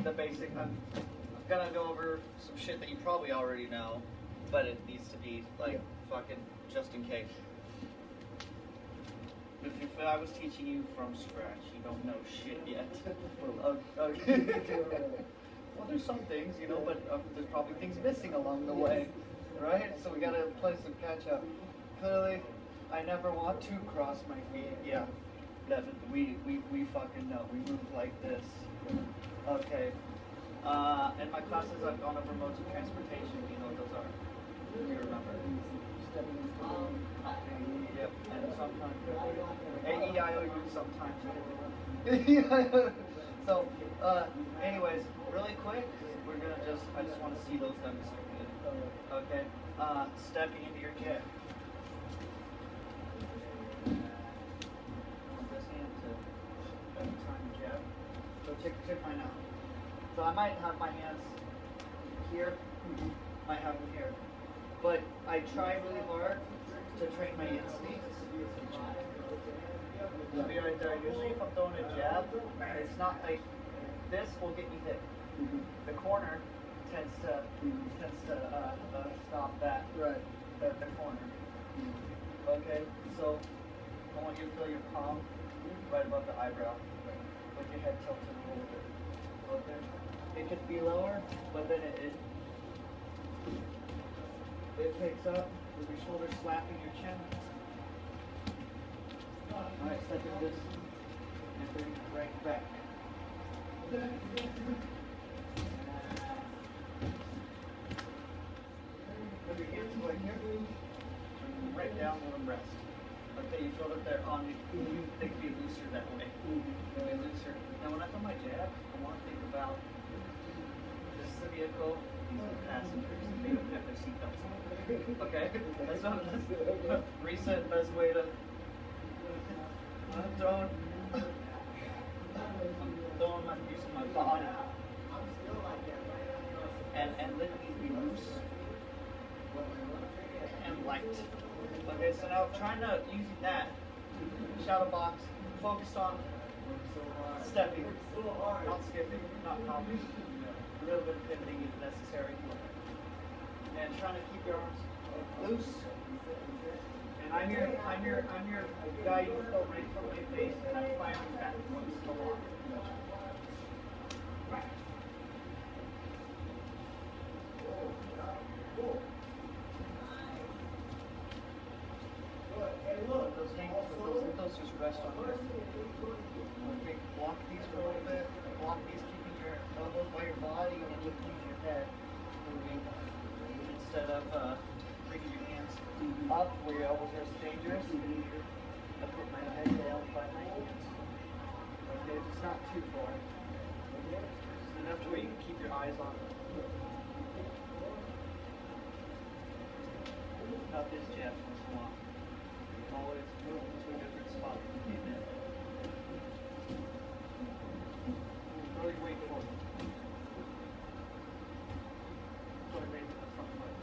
the basic. I'm gonna go over some shit that you probably already know, but it needs to be like fucking just in case. If I was teaching you from scratch, you don't know shit yet. Okay. Well, there's some things, you know, but there's probably things missing along the way, right? So we gotta play some catch up. Clearly, I never want to cross my feet. Yeah, definitely. We fucking know. We move like this. Okay. In my classes, I've gone over modes of transportation. Do you know what those are? Do you remember? Yep. And sometimes A-E-I-O-U sometimes. So, anyways, really quick, I just want to see those demonstrated. Okay. Stepping into your jab. This hand to every time you jab. So check mine out. So I might have my hands here, might have them here. But I try really hard to train my instincts. It'll be right there. Usually if I'm throwing a jab, it's not like this will get me hit. The corner tends to stop that. Right. The corner. Okay, so I want you to feel your palm right above the eyebrow, with your head tilted a little bit. Okay. It could be lower, but then it picks up with your shoulders slapping your chin. Alright, step into this and bring it right back. Put your hands right here. Right down, let them rest. Okay, you feel that they're on the, they can be looser that way. They'll be looser. Now when I throw my jab, I want to think about this is the vehicle, these are the passengers, they don't have their seatbelts on. Okay, that's not the recent best way to I'm throwing my using my body. And let these be loose and light. Okay, so now trying to use that shadow box, focused on stepping, not skipping, not hopping, a little bit of pivoting if necessary, and trying to keep your arms loose. And I'm your guy. You go right from my face, and I'm firing back once a lot. Those just rest on here. Okay, block these for a little bit. Block these, keeping your elbows by your body, and you can use your head moving instead of bringing your hands up where your elbows are dangerous. I put my head down by my hands. Okay, it's not too far. Just enough to where you can keep your eyes on it. Not this jab once in a while. Always move to a different spot when you came in. Really wait for it. Put it right to the front foot.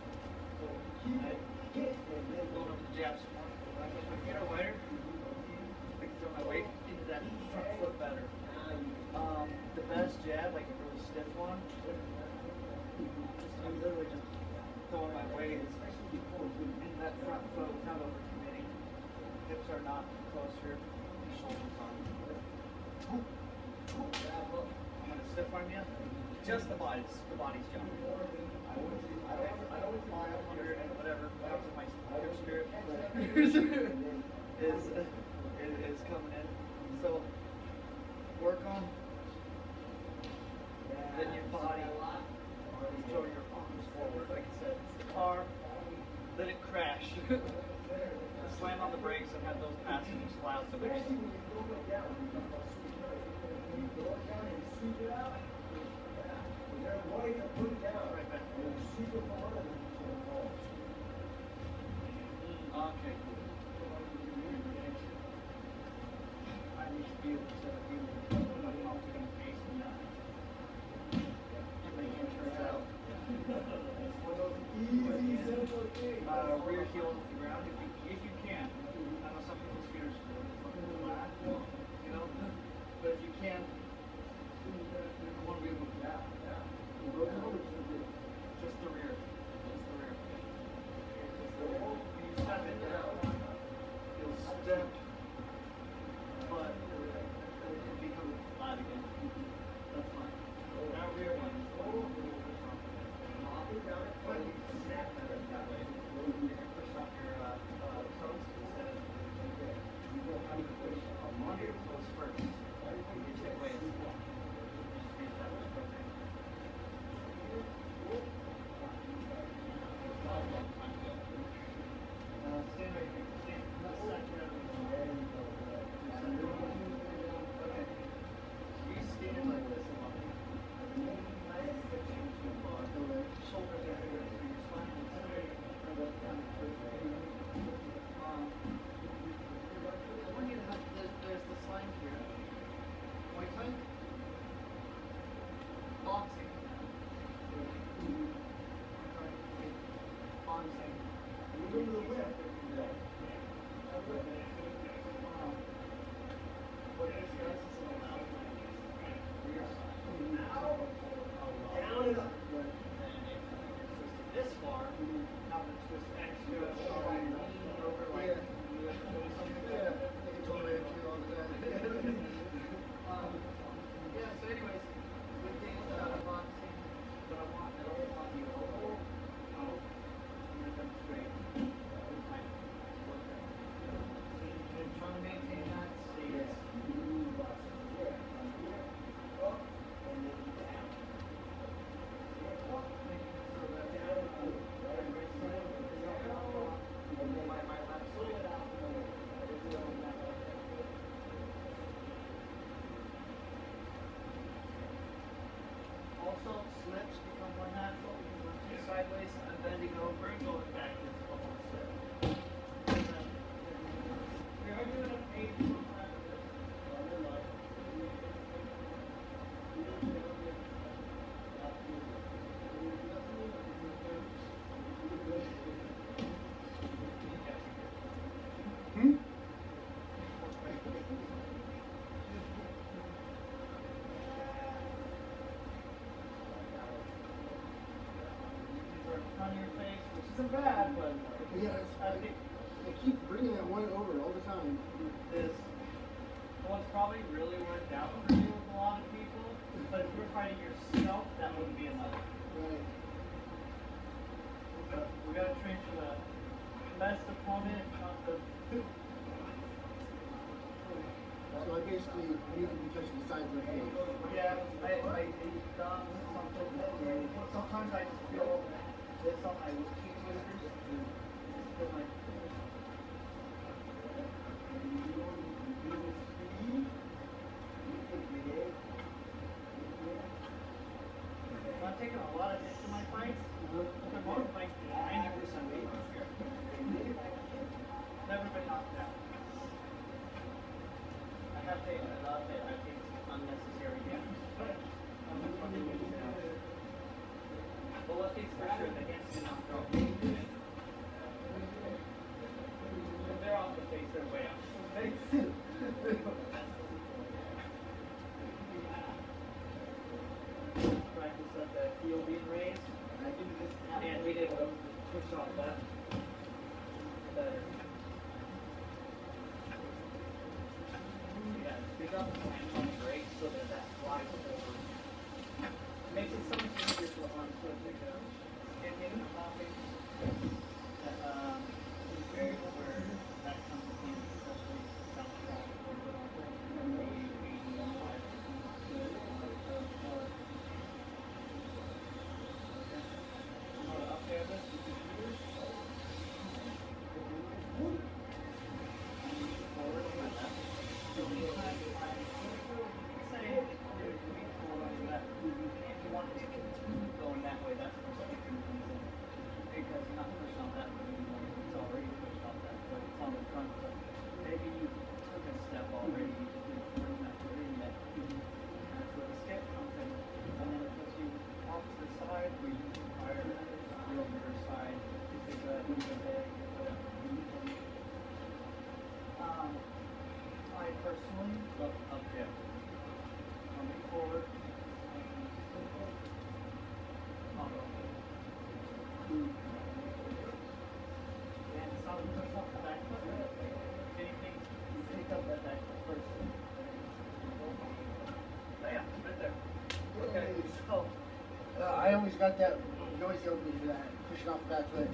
Right. Going up the jab some more. I get my feet are wider. I can throw my weight into that front foot better. The best jab, like a really stiff one, I'm literally just throwing my weight in that front foot without overcommitting. Hips are not closer, shoulders on. I'm gonna stiff arm you. Just the body's job. I don't fly up under and whatever. My spirit is coming in. So work on then your body. Throw your arms forward. Like I said, it's the car. Let it crash. Slam on the brakes and have those passengers fly out the way. Right back. Okay. I need to be able to put my confident face in that. Everything turns out. Easy, simple thing. Rear heel off the ground if you can. I know some people's feet are fucking flat, you know, but if you can, I want to be able to flips become more natural. Sideways and bending over and going back into the whole step. We are doing an 8 program of this. On your face, which isn't bad, but yeah, I think they keep bringing that one over all the time. this one's probably really worked out for you with a lot of people, but if you're fighting yourself, that wouldn't be enough. Right. But we gotta train for the best opponent, not the. So I basically need to be touching the sides of the face. Yeah, I done something. Sometimes I just feel this on my cheek whiskers. Feel like. I'm taking a lot of hits in my fights. I'm more like 90% weight. Never been knocked out. I have taken a lot that I think is unnecessary damage. But one thing's for sure, the hands do not throw. If they're off the face, they're way off the face. Practice at the heel being raised. And we didn't push off that. Better. Yeah, pick up the hands on the brake so that that flies forward. Makes it so much easier for the arms to pick it up. And in the topic, area where that comes in, especially south track, or up there, this forward like that. So anytime say if you want to continue going that way, that's where something comes in. Because you're not pushing off that foot anymore. It's already pushed off that foot. It's on the front foot. Maybe you took a step already. You didn't bring that foot in yet. That's where the skip comes in. And then it puts you off to the side where you can fire the over side. If it's a leg, whatever. I personally love up jab. Coming forward. And some push up the back foot. If anything, you pick up that back foot first. Bam, right there. Okay, so. I always got that, you always yelled at me for that, pushing off the back foot.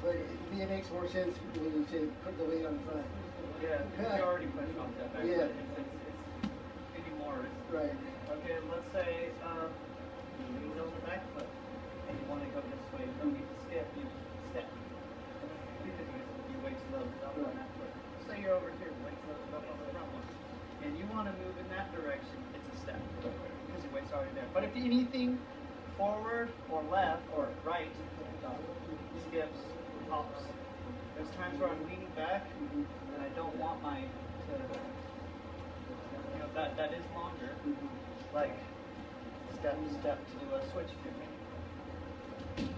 But it makes more sense when you say put the weight on the front. Yeah, because you already pushed off that back Yeah. foot. It's anymore. Right. Okay, let's say you on the back foot and you want to go this way. You don't need to skip, you just step. Because your weight's loaded up on that foot. Say you're over here, weight's loaded up on the front one. And you want to move in that direction, it's a step. Because your weight's already there. But if anything, forward or left or right, skips, hops. There's times where I'm leaning back and I don't want my that is longer. Like step to do a switch kick.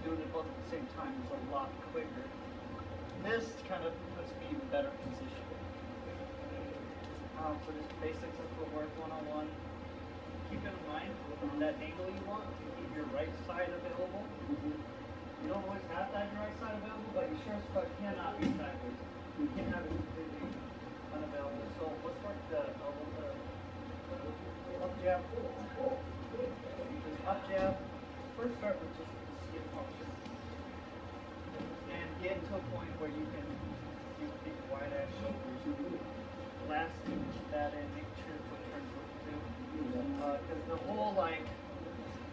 Doing it both at the same time is a lot quicker. This kind of puts me in a better position. For just basics of footwork 101. Keep in mind that angle you want to keep your right side available. You don't always have to have your right side available, but you sure as fuck cannot be sideways. You can't have it completely unavailable. So let's work the up jab. Just up jab. First start with just the skip function. And get to a point where you can do big wide ass shoulders. Last keep that in, make sure your foot turns with too. Because the whole like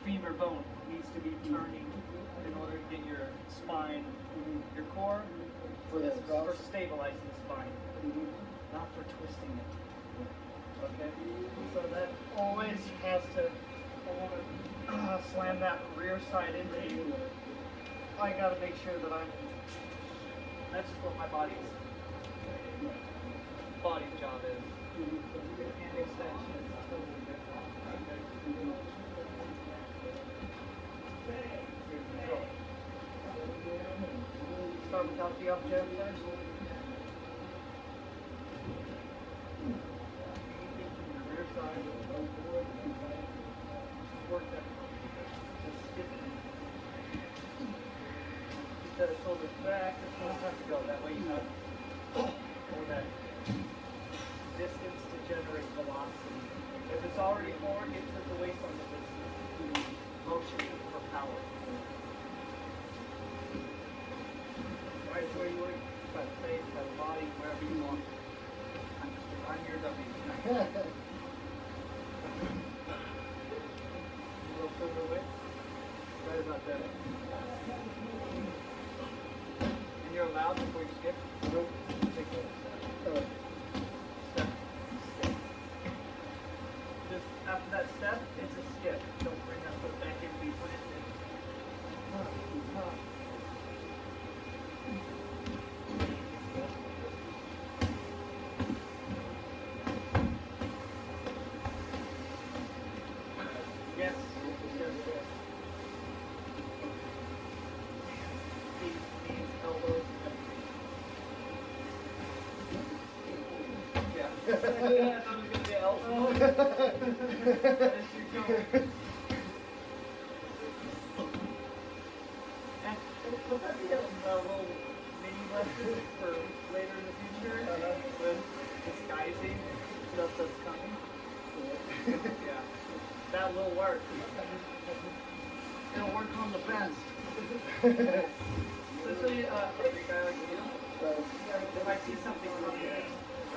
femur bone needs to be turning in order to get your spine, your core, for stabilizing the spine, not for twisting it. Okay, so that always has to to slam that rear side into you, I got to make sure that that's just what my body's job is. Hand extension is totally different. Start without the up jab first. Your rear side. Work that. Just skip it. Keep the shoulders back. This one has to go. That way you have all that distance to generate velocity. If it's already forward, get to the waist on the distance. Motion for power. Right where you want, by the face, by the body, wherever you want. I'm your W tonight. A little further away. Right about that. And you're allowed before you skip? Nope. Take a step. Step. Skip. Just after that step, it's a skip. Don't bring that foot back in, be planted. Yes. Knees, elbows, everything. Yeah. I thought it was going to be elbow. That's your going. And would that be a little mini lesson for later in the future? With disguising stuff that's coming? Yeah. That will work. It'll work on the best. Especially a guy like you. If I see something coming in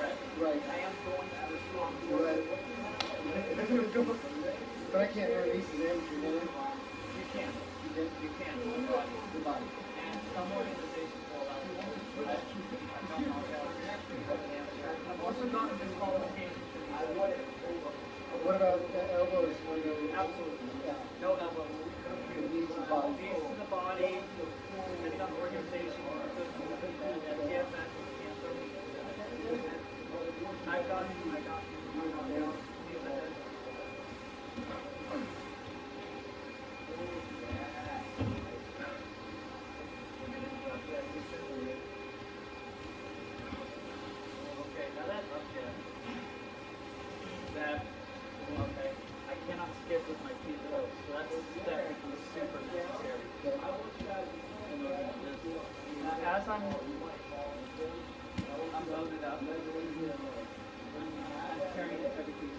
right. I am going to respond to it. But I can't release his amateur, can I? You can. You can. The body. And some organizations will allow you. I've also gotten disqualification. What about elbows? Absolutely. Yeah. No elbows. Knees to the body. Knees to the body. Depending on the organization. FTFS, cancer. I got you. Knees ahead. Okay, now that's up there. Okay. I cannot skip with my feet low, so that's step becomes super necessary. Now, as I'm loaded up, I'm carrying everything.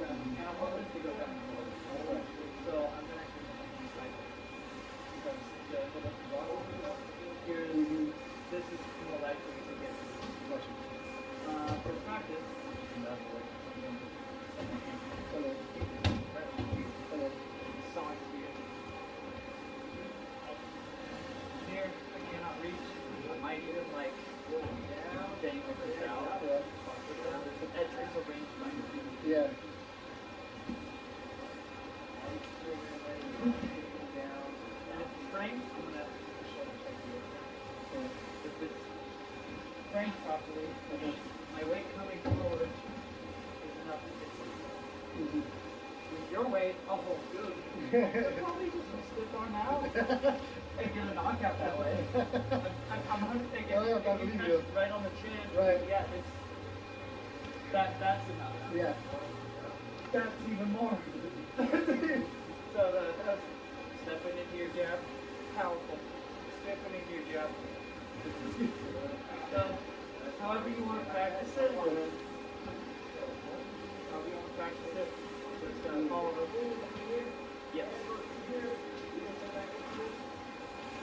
And I want this to go down forward. So I'm going to actually make a cycle. Because this is more likely to get for practice. Here, I cannot reach. I might even like dangle this out. It's a range finder. Yeah. And if it's framed, I'm gonna check here. If it's framed properly, my weight coming forward is enough to fix it. With your weight, oh dude, you'll probably just stiff arm out and get a knockout that way. I'm thinking, Oh, yeah, I believe you. right on the chin. Right. Yeah, that's enough. Yeah. That's even more. So that's stepping into your jab, powerful. Stepping into your jab. So, however you want to practice it, just follow the yes.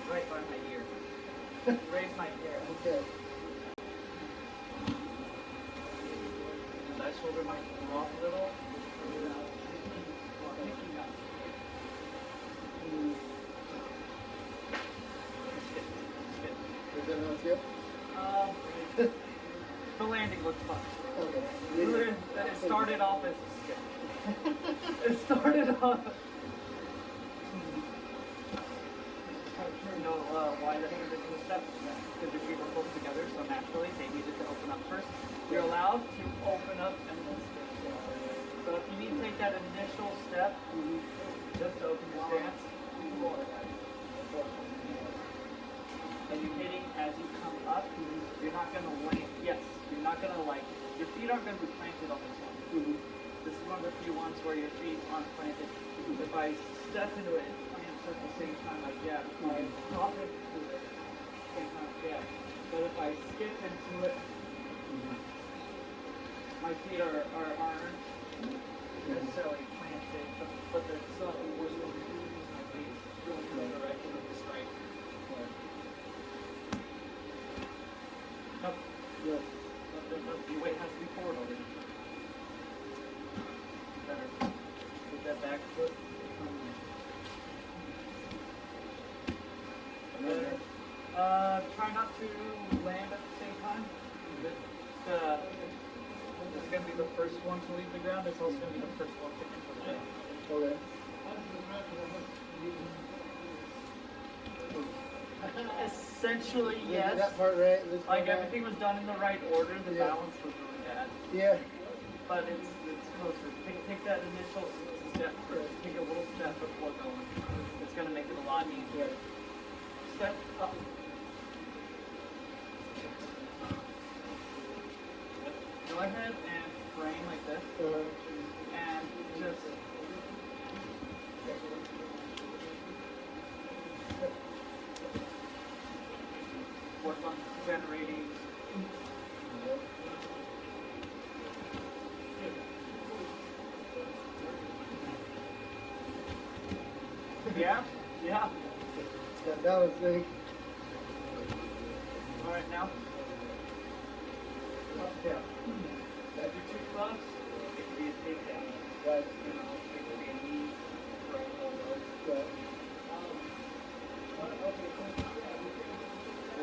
Right by my ear. Raise my ear. Okay. That shoulder might drop a little. Is that enough here? The landing looks fun. Okay. It started off as a skip. started on. You know why the individual steps? Because your feet were close together, so naturally they needed to open up first. You're allowed to open up and then step. So if you need to take that initial step, just to open your stance, and you're hitting as you come up, you're not going to land. Yes, you're not going to your feet aren't going to be planted on this one. This is one of the few ones where your feet aren't planted. If I step into it and plant at the same time I jab, if I drop it to it, same time I jab. But if I skip into it, my feet aren't necessarily planted, but they're still worse than my feet going in the direction of the strike. Nope. Yeah. The weight has to be forward already. Better. Put that back foot. Better. Try not to land at the same time. This is going to be the first one to leave the ground. It's also going to be the first one to enter the ground. Okay. Essentially, yes. That part right. Like everything was done in the right order. The balance was really bad. Yeah. But it's closer. Take that initial step first. Take a little step before going. It's going to make it a lot easier. Step up. Go ahead and frame like this. And just work on generating. Yeah, yeah. It's got balance thing. All right, now. Yeah. If you're too close, it could be a takedown. Right. You know, it could be a knee or an elbow. Right.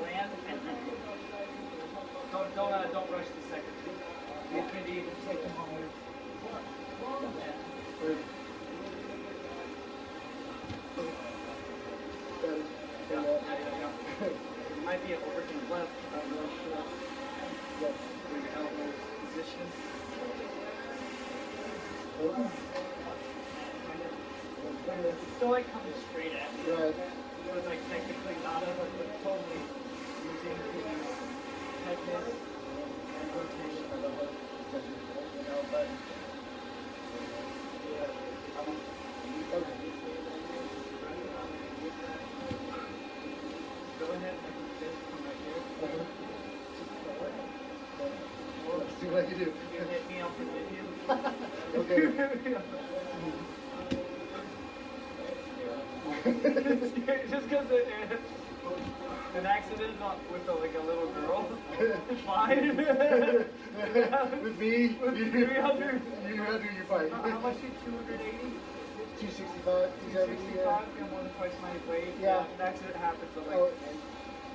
Land and then don't rush the second two. You could even take a moment. Yeah. It might be an overhand left. I'm not sure. Yeah. Where your elbow is positioned. Still like coming straight at you. Right. So it's like technically not a, but totally using technique and rotation of the hook. You know, but go ahead and make this come right here. Let's see what you do. You hit me, I'll forgive you. Okay. Just because an accident with like a little girl, it's fine. With me, With 300. You're fine. How much is 280? 265, 265, and more than twice my weight. Yeah. If an accident happens, I'm like, Oh,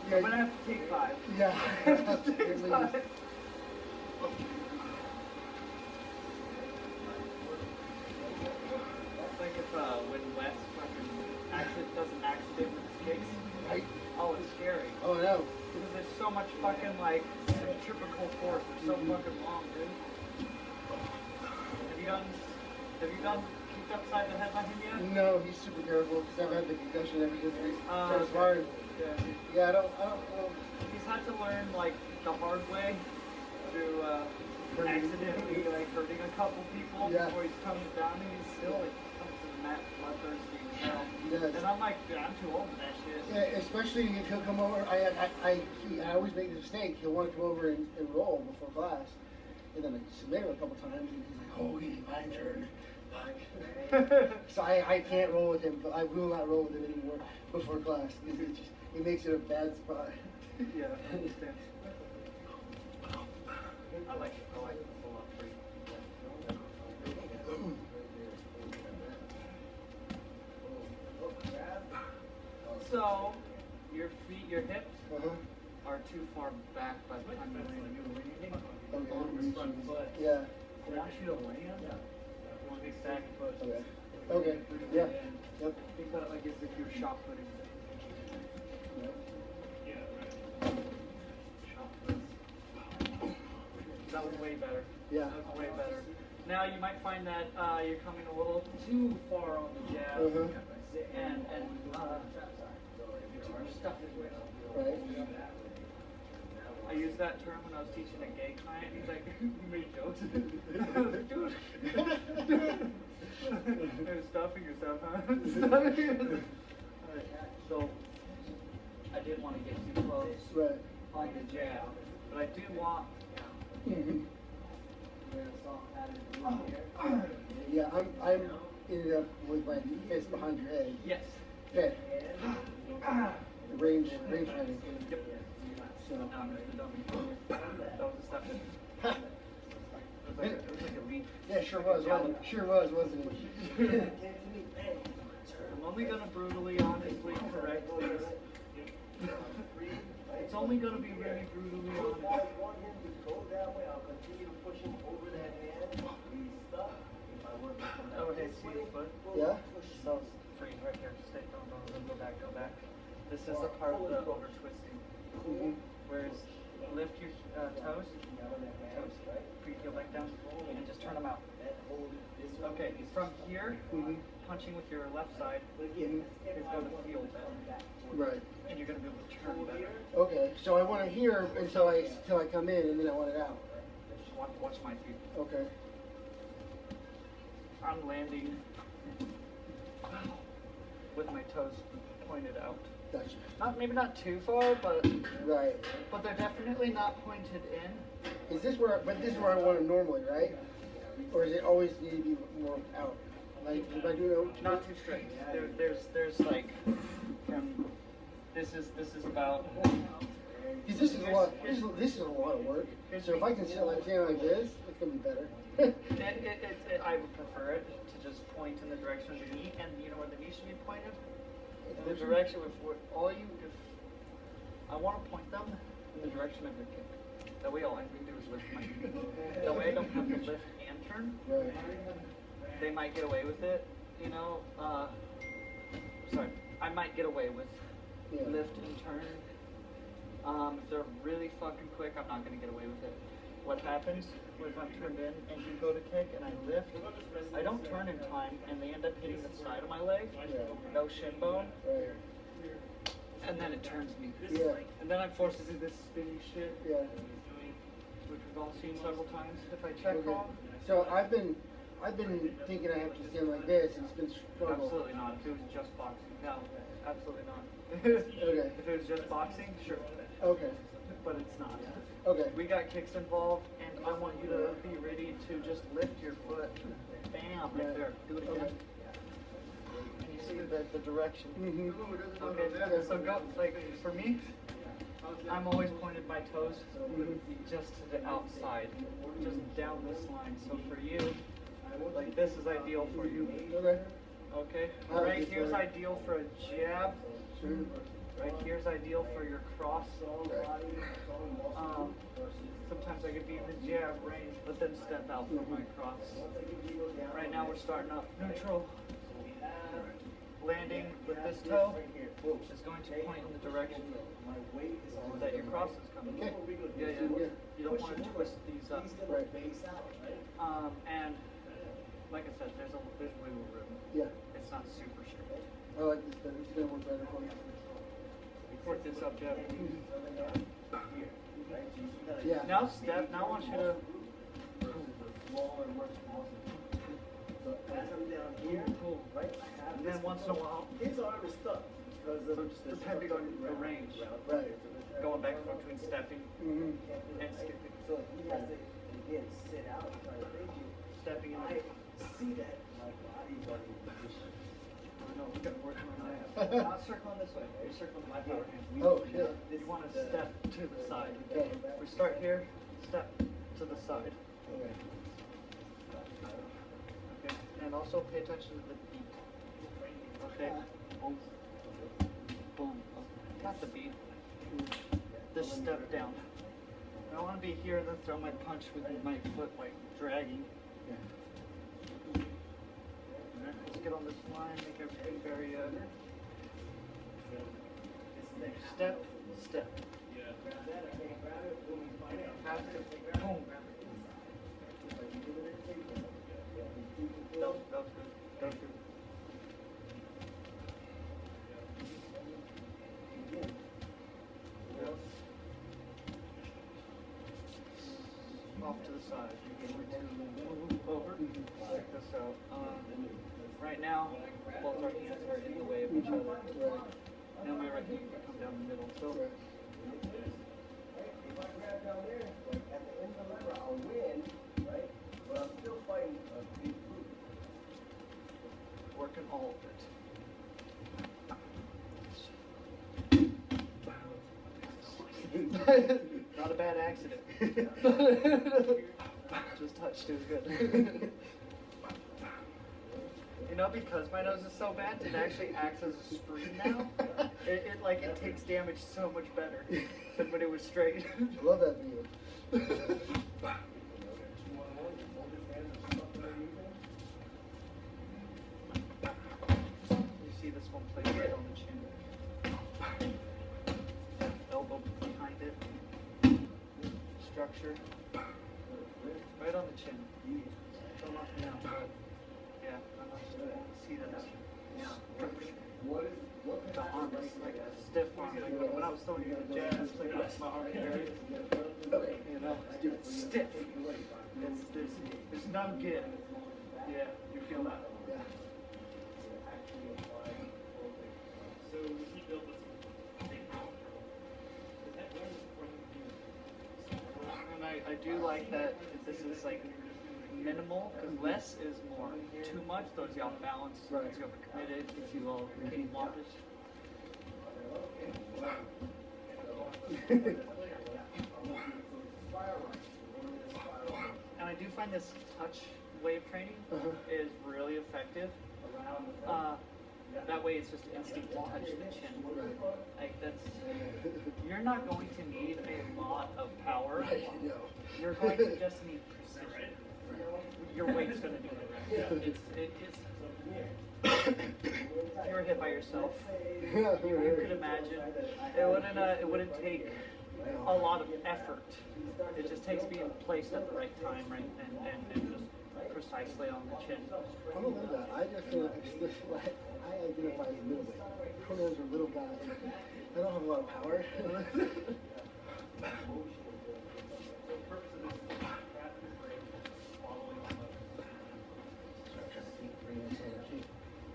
yeah. I'm gonna have to take 5. Yeah. Take 5. It's like if when Wes fucking doesn't accident with his kicks. Right? Oh, it's scary. Oh no. Because there's so much fucking like centrifugal force. They're so fucking long, dude. Have you done kicked upside the head by him yet? No, he's super careful because I've had the concussion ever since we started Okay. sparring. Yeah. Yeah, I don't. He's had to learn like the hard way through accidentally like hurting a couple people before he's coming down, and he's still like comes to the mat bloodthirsty as hell. Yes. And I'm like, dude, I'm too old for that shit. Yeah, especially if he'll come over. I always make the mistake. He'll want to come over and roll before class, and then I submit him a couple times, and he's like, "Oh, my turn." So I can't roll with him, but I will not roll with him anymore before class. It makes it a bad spot. Yeah, I understand. I like it. I like it a lot for you. So, your feet, your hips are too far back by the time you're landing. On the front foot. Yeah. I want you to land. You want to be stacked foot. Okay. Yeah. Yep. Because like as if you're shot putting. Shot put. That was way better. Yeah. That was way better. Now you might find that you're coming a little too far on the jab, and stuff is weird. Right. I used that term when I was teaching a gay client. He's like, you made jokes. Dude. You're stuffing yourself, huh? So, I didn't want to get too close on the jab, but I do want. Yeah, I'm ended up with my fist behind your head. Yes. Okay. Range fighting. Yep. So. That was a step in. It was like a leap. Yeah, sure was, wasn't it? I'm only gonna brutally, honestly correct things. It's only gonna be really brutally honest. Oh, hey, see the foot? Yeah? So it's free right here. Stay, don't go back, go back. This is the part of the over twisting. Whereas lift your toes, pre-heel back down, and just turn them out. Okay, from here, punching with your left side is going to feel better. Right. And you're going to be able to turn better. Okay, so I want to hear until I come in, and then I want it out. Watch my feet. Okay. I'm landing with my toes pointed out. Gotcha. Maybe not too far, but right. But they're definitely not pointed in. Is this where? But this is where I want it normally, right? Or does it always need to be more out? Like if I do it not too straight. There's like this is about. Because this is a lot. This is a lot of work. So if I can stand like this, it's gonna be better. I would prefer it to just point in the direction of the knee, and you know where the knee should be pointed. The direction if I want to point them in the direction of your kick. That way all I can do is lift my knee. That way I don't have to lift and turn. Right. They might get away with it, you know. Sorry, I might get away with lift and turn. If they're really fucking quick, I'm not gonna get away with it. What happens if I'm turned in and you go to kick and I lift, I don't turn in time and they end up hitting the side of my leg, no shin bone, and then it turns me. And then I'm forced to do this spinny shit, which we've all seen several times if I check off. So I've been thinking I have to stand like this, and it's been struggle. Absolutely not. If it was just boxing, no, absolutely not. Okay. If it was just boxing, sure. Okay. But it's not. Okay. We got kicks involved, and I want you to be ready to just lift your foot. Bam, right there. Do it again. Okay. And you see the direction. Okay, so go, like, for me, I'm always pointed my toes just to the outside, just down this line. So for you, like, this is ideal for you. Okay. Okay? Right here's ideal for a jab. Right here's ideal for your cross. Sometimes I could be in the jab range, but then step out for my cross. Right now we're starting up neutral. Landing with this toe is going to point in the direction that your cross is coming. Okay. Yeah. You don't want to twist these up. Right. And like I said, there's wiggle room. Yeah. It's not super strict. I like this better. It's gonna work better for me. Work this up, Jeff. Yeah. Now step. Now I want you to. Cool. And then once in a while, his arm is stuck. depending on the range, Right. going back between stepping and skipping. So he has to again sit out and try to think you. Stepping in. I see that my body's already positioned. I know, we've got working on that. Not circling this way. You're circling my power hand. Oh, yeah. You want to step to the side. Okay. We start here, step to the side. Okay. Okay. And also pay attention to the beat. Okay. Boom. Boom. Not the beat. This step down. I want to be here and then throw my punch with my foot like dragging. Let's get on on this line, make everything very step, step. Boom. That was good. That was good. Off to the side. You're going to move over. Check this out. Right now, both our hands are in the way of each other. Now my right hand can come down the middle. So. If I grab down there, like at the end of the lever, I'll win, right? But I'm still fighting a big group. Working all of it. Not a bad accident. Just touched it good. You know, because my nose is so bad, it actually acts as a screen now. It takes damage so much better than when it was straight. I love that video. You see this one play right on the chin. Elbow behind it. Structure. Right on the chin. Don't knock me out, but yeah, I'm not see that structure. The arm is like a stiff arm. Like when I was throwing you the jab, it's like my arm very, you know, it's stiff. It's not good. Yeah, you feel that. Yeah. So he built this And I do like that this is like minimal, because less is more. Too much throws you off balance, gets you overcommitted, gets you all cattywampus. And I do find this touch wave training is really effective. That way it's just instinct to touch the chin. Like that's, you're not going to need a lot of power. You're going to just need precision. Your weight's going to do it. You were hit by yourself. You could imagine. It wouldn't take a lot of effort. It just takes being placed at the right time, right, and just precisely on the chin. I don't know that. I just feel like I identify as middleweight. Pronouns are little guys. I don't have a lot of power.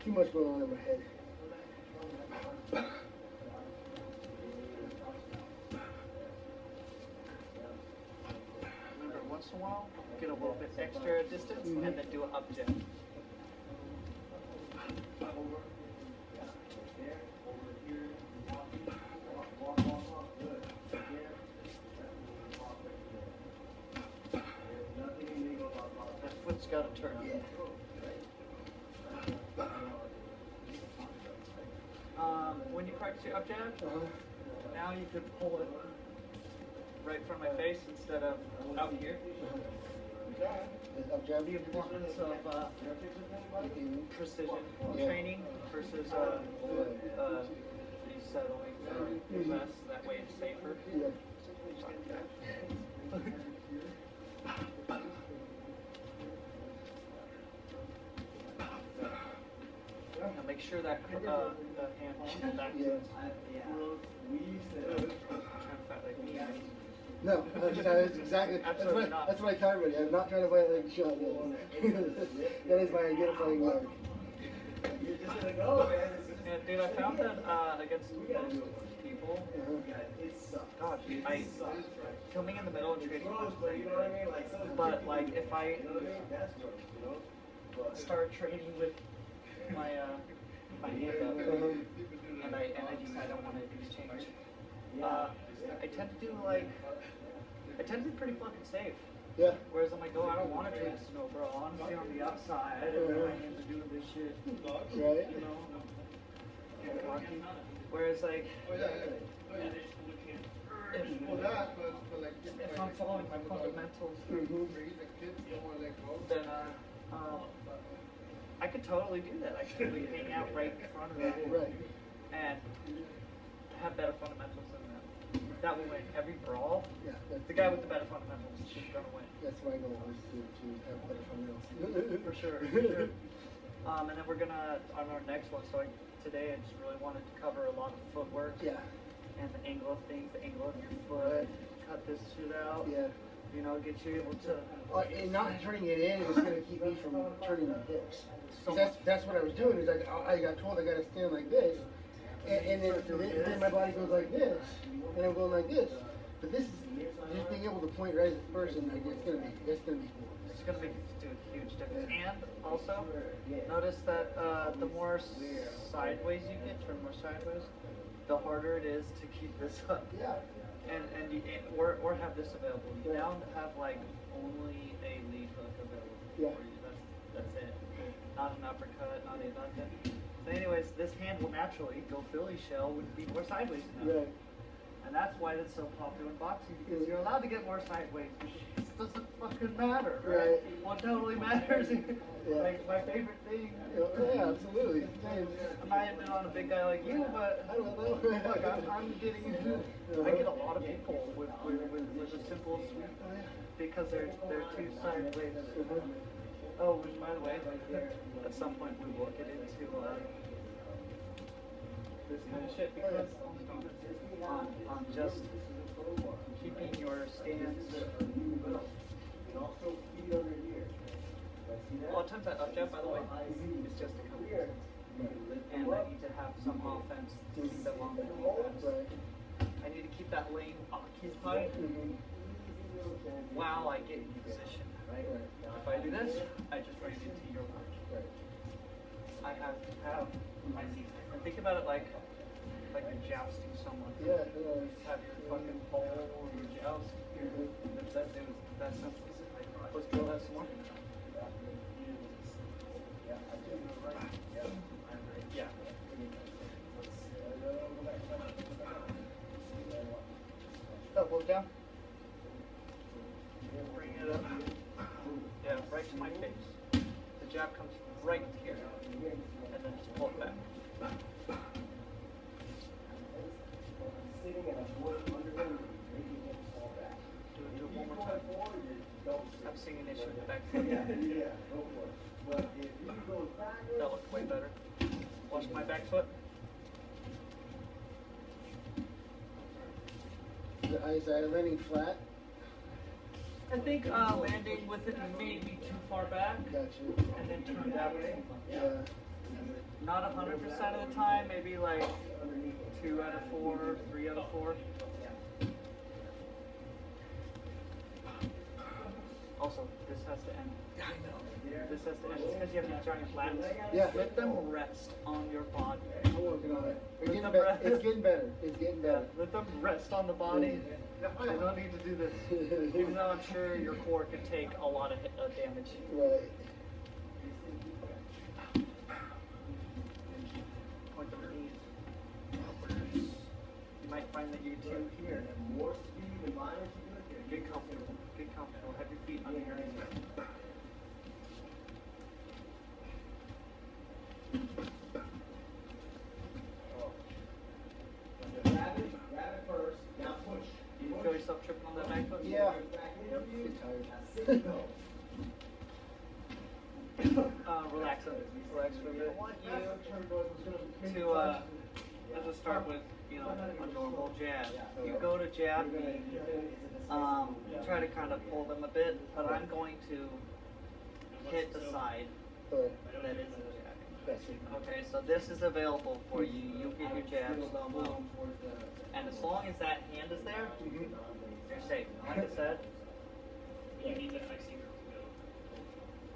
Too much going on in my head. Remember, once in a while, get a little bit extra distance and then do an up jab. That foot's got to turn. When you practice your up jab, now you could pull it right in front of my face instead of out here. Up jab. The importance of precision training versus settling less. That way it's safer. Now make sure that the hand comes back to it. Trying to fight like me. No, that's exactly. Absolutely not. That's what I tell everybody. I'm not trying to fight like Sean. That is my identifying mark. You're just gonna go, man. Yeah, dude, I found that against most people, gosh, I coming in the middle and trading was pretty good. But like if I start trading with my my hand up and I decide I want to do change, I tend to do pretty fucking safe. Yeah. Whereas I'm like, oh, I don't want to trade a snow, bro. I want to stay on the outside and my hands are doing this shit. Right. You know. Whereas like if I'm following my fundamentals, then I could totally do that. I could totally hang out right in front of them Right. and have better fundamentals than them. That will win every brawl. Yeah. The guy with the better fundamentals is gonna win. That's my goal is to have better fundamentals. For sure. For sure. And then we're gonna on our next one. So today I just really wanted to cover a lot of footwork. Yeah. And the angle of things, the angle of your foot. Cut this shit out. Yeah. You know, get you able to. And not turning it in is going to keep me from turning my hips. 'Cause that's what I was doing. Is like I got told I got to stand like this, and then my body goes like this, and I'm going like this. But this is just being able to point right at the person. Like it's gonna be cool. It's gonna make do a huge difference. And also, notice that the more sideways you get, turn more sideways, the harder it is to keep this up. Yeah. Or have this available. You now have like only a lead hook available Yeah. for you. That's it. Not an uppercut, not a nothing. So anyways, this hand will naturally go Philly shell would be more sideways now. Right. And that's why it's so popular in boxing, because you're allowed to get more sideways. It doesn't fucking matter, right? Right. What totally matters is Yeah. like my favorite thing. Yeah, absolutely. I'm not even on a big guy like you, but I don't know. look, I'm getting. I get a lot of people with a simple sweep because they're too sideways. Oh, which by the way, at some point we will get into this kind of shit because on just keeping your stance. A lot of times that up jab, by the way, is just a cover. And I need to have some offense to keep them on the defense. I need to keep that lane occupied while I get in position. If I do this, I just ran into your mark. I have to have my and think about it like you're jousting someone. Yeah. Have your fucking pole or your joust here. That's simple. Let's drill that some more. Yeah. Elbows down. Bring it up. Yeah, right to my face. The jab comes right here. And then just pull it back. Sitting and avoiding under him, making him fall back. Do it one more time. I'm seeing an issue with the back foot. Yeah, go for it. But if you go backwards, That looks way better. Watch my back foot. Is I landing flat? I think landing with it maybe too far back. Gotcha. And then turn that way. Yeah. Not 100% of the time, maybe like 2 out of 4, 3 out of 4. Also, this has to end. I know. This has to end. It's because you have these giant lats. Yeah. Let them rest on your body. I'm working on it. It's getting better. It's getting better. It's getting better. Let them rest on the body. I don't need to do this. Even though I'm sure your core could take a lot of damage. Right. Point the knees upwards. You might find that you too here. more speed and violence you do, Get comfortable. Get comfortable. Have your feet under your knees. grab it first, now push. Do you feel yourself tripping on that back foot? Yeah. Back into you. Get tired. Sit and go. Relax a bit. Relax for a bit. I want you to, let's just start with, a normal jab. You go to jab me, try to kind of pull them a bit, but I'm going to hit the side that isn't jabbing. Okay, so this is available for you. You get your jabs, and as long as that hand is there, you're safe. Like I said, You need to fix your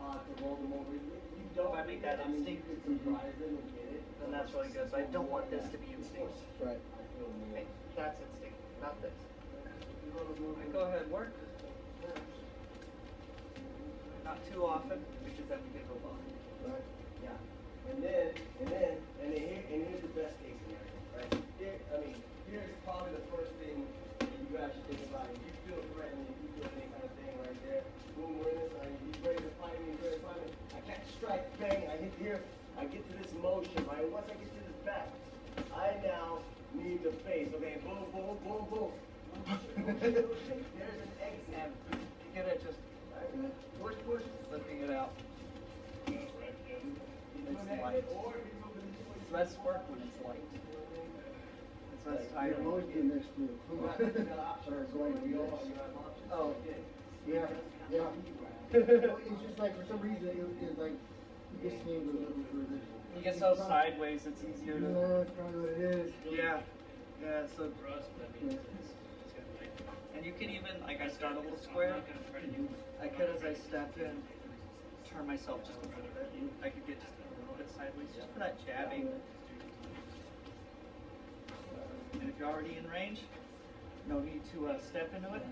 go. To roll them over. if I make that instinct, then that's really good. But I don't want this to be instinct. Right. Okay, that's instinct, not this. Go ahead, work. Not too often, because then you get a lot. Right. Yeah. And here's the best case scenario, right? Here's probably the first thing that you guys should think about. If you feel threatened, if you feel any kind of thing right there, boom, we're in this, he's ready to fight me, I catch a strike, bam, bang, I hit here, I get to this motion, right? Once I get to this back, I now need the face. Okay, boom, boom, boom, boom. There's an exit. You get it just Push, push. flipping it out. You It's do that, light. or you do It's less work when it's light. It's less Yeah, I'm always tiring. doing this too. Sorry, going like this. Oh, Yeah, yeah. Well, it's just like for some reason it's like this game goes over further. you get so sideways, it's easier to. Yeah, that's probably what it is. Yeah. Yeah, so. For us, that means it's got like. And you can even, like, I start a little square. I could, as I step in, turn myself just a little bit. I could get just a little bit sideways, just for that jabbing. And if you're already in range, no need to step into it.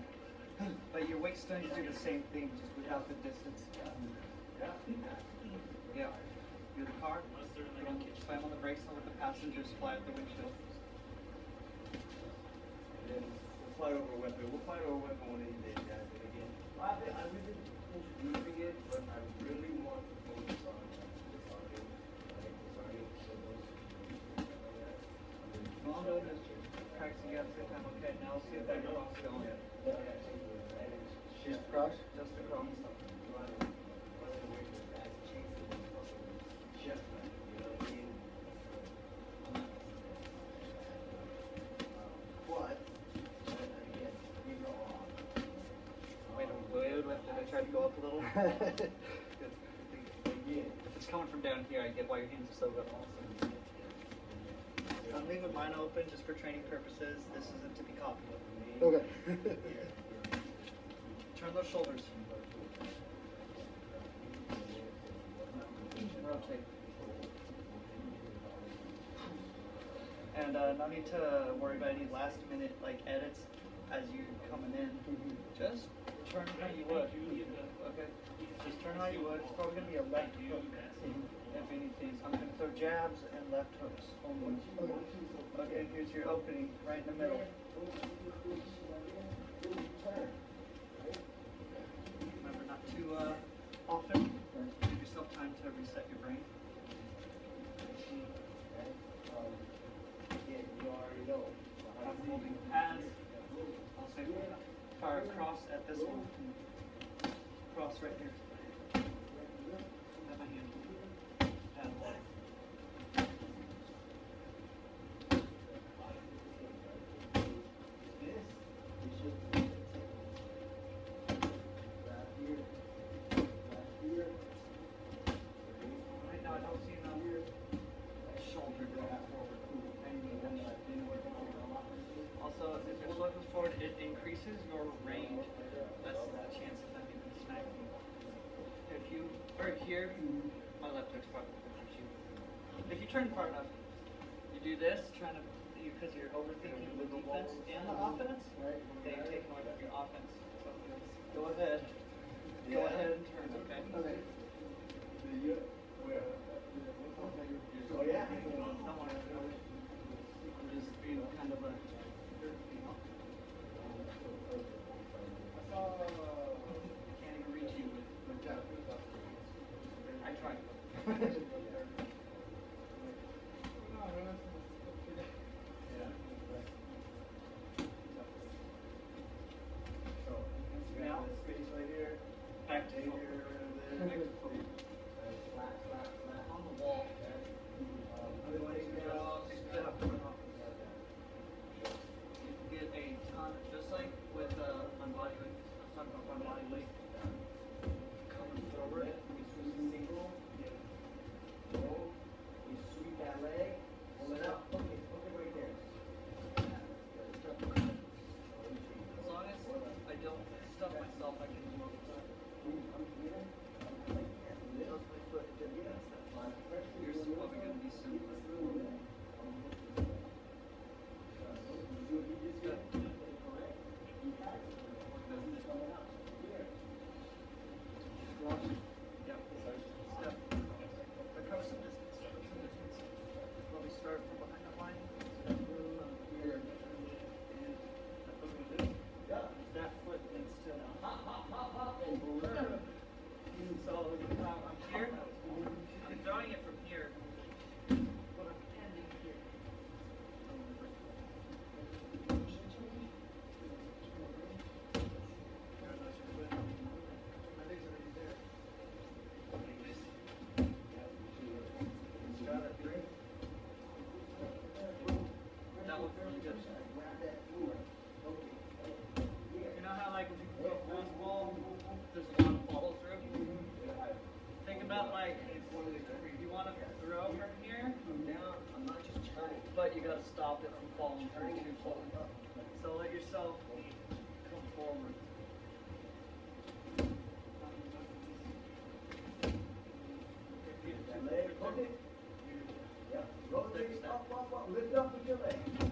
But your weight's going to do the same thing, just without the distance. Yeah. You're the car. You don't slam on the brakes, don't let the passengers fly out the windshield. And then we'll fight over a weapon. We'll fight over a weapon one of these days, guys. And again, I've been introducing it, but I really want to focus on disarming. So those. All I'm doing is practicing at the same time. Okay, now let's see if that cross going. Just cross? Just across. Did I try to go up a little? Good. If it's coming from down here, I get why your hands are so good also. I'm leaving mine open just for training purposes. This isn't to be copied. Okay. Turn those shoulders. Rotate. And no need to worry about any last minute edits as you coming in. Just turn how you would. Okay. Just turn how you would. It's probably gonna be a left hook. If anything, I'm gonna throw jabs and left hooks only. Okay, here's your opening right in the middle. Remember not too often. Give yourself time to reset your brain. Again, you already know. I'm holding pads. I'll say fire across at this one. Cross right here. Have my hand. Pad one. Right now I don't see enough shoulder going forward. I need that. Also, if your shoulder goes forward, it increases your range. Less the chance of them even smacking you. If you are here, my left hook's probably going to hurt you. If you turn far enough, you do this, trying to, because you're overthinking the defense and the offense, then you're taking away from your offense. So go ahead. Go ahead and turn, okay? Okay. Oh yeah? Don't worry. I'm just being kind of a, you know. I can't even reach you with that. I tried. Now, Space right here. back to Right footwork. here, right there. Back to footwork. Flat. want to throw from here, I'm down, I'm not just turning. but you got to stop it from falling too far. So let yourself come forward. That leg, hook it. Yep, rotate, up, lift up with your leg.